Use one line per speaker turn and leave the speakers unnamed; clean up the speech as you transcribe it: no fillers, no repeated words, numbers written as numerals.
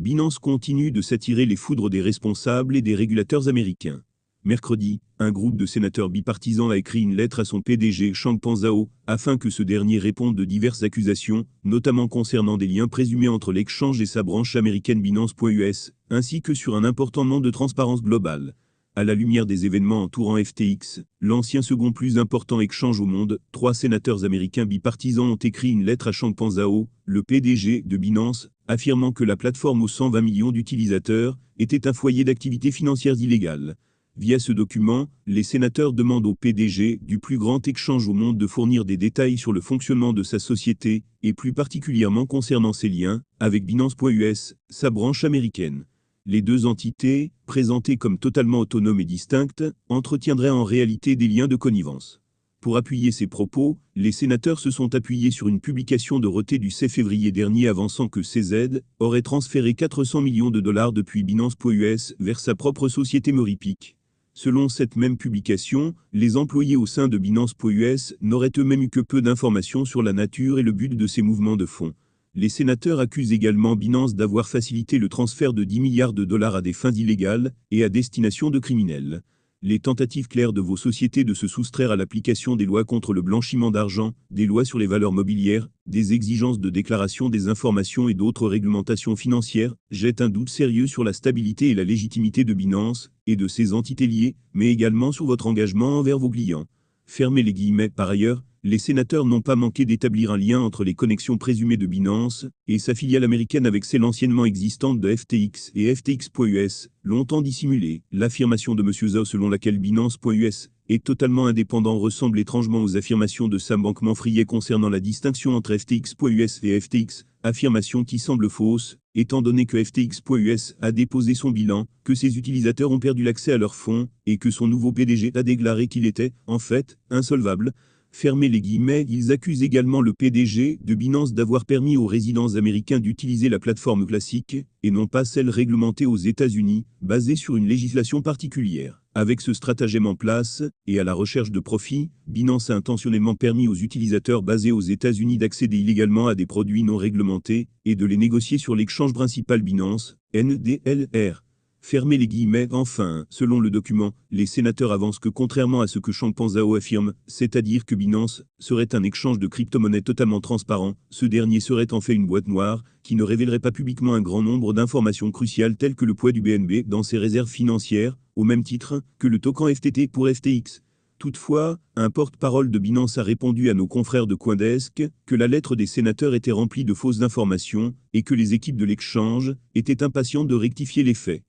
Binance continue de s'attirer les foudres des responsables et des régulateurs américains. Mercredi, un groupe de sénateurs bipartisans a écrit une lettre à son PDG Changpeng Zhao, afin que ce dernier réponde de diverses accusations, notamment concernant des liens présumés entre l'exchange et sa branche américaine Binance.us, ainsi que sur un important manque de transparence globale. À la lumière des événements entourant FTX, l'ancien second plus important exchange au monde, 3 sénateurs américains bipartisans ont écrit une lettre à Changpeng Zhao, le PDG de Binance, affirmant que la plateforme aux 120 millions d'utilisateurs était un foyer d'activités financières illégales. Via ce document, les sénateurs demandent au PDG du plus grand exchange au monde de fournir des détails sur le fonctionnement de sa société, et plus particulièrement concernant ses liens avec Binance.us, sa branche américaine. Les deux entités, présentées comme totalement autonomes et distinctes, entretiendraient en réalité des liens de connivence. Pour appuyer ces propos, les sénateurs se sont appuyés sur une publication de Reuters du 16 février dernier avançant que CZ aurait transféré 400 millions de dollars depuis Binance.us vers sa propre société Moripic. Selon cette même publication, les employés au sein de Binance.us n'auraient eux-mêmes eu que peu d'informations sur la nature et le but de ces mouvements de fonds. Les sénateurs accusent également Binance d'avoir facilité le transfert de 10 milliards de dollars à des fins illégales et à destination de criminels. Les tentatives claires de vos sociétés de se soustraire à l'application des lois contre le blanchiment d'argent, des lois sur les valeurs mobilières, des exigences de déclaration des informations et d'autres réglementations financières, jettent un doute sérieux sur la stabilité et la légitimité de Binance et de ses entités liées, mais également sur votre engagement envers vos clients. Fermez les guillemets. Par ailleurs, les sénateurs n'ont pas manqué d'établir un lien entre les connexions présumées de Binance et sa filiale américaine avec celle anciennement existante de FTX et FTX.us, longtemps dissimulée. L'affirmation de M. Zhao selon laquelle Binance.us est totalement indépendant ressemble étrangement aux affirmations de Sam Bankman-Fried concernant la distinction entre FTX.us et FTX, affirmation qui semble fausse, étant donné que FTX.us a déposé son bilan, que ses utilisateurs ont perdu l'accès à leurs fonds, et que son nouveau PDG a déclaré qu'il était, en fait, insolvable. Fermez les guillemets. Ils accusent également le PDG de Binance d'avoir permis aux résidents américains d'utiliser la plateforme classique, et non pas celle réglementée aux États-Unis, basée sur une législation particulière. Avec ce stratagème en place, et à la recherche de profit, Binance a intentionnellement permis aux utilisateurs basés aux États-Unis d'accéder illégalement à des produits non réglementés, et de les négocier sur l'exchange principal Binance, NDLR. Fermez les guillemets. Enfin, selon le document, les sénateurs avancent que contrairement à ce que Changpeng Zhao affirme, c'est-à-dire que Binance serait un échange de crypto-monnaies totalement transparent, ce dernier serait en fait une boîte noire, qui ne révélerait pas publiquement un grand nombre d'informations cruciales telles que le poids du BNB dans ses réserves financières, au même titre que le token FTT pour FTX. Toutefois, un porte-parole de Binance a répondu à nos confrères de CoinDesk que la lettre des sénateurs était remplie de fausses informations et que les équipes de l'exchange étaient impatientes de rectifier les faits.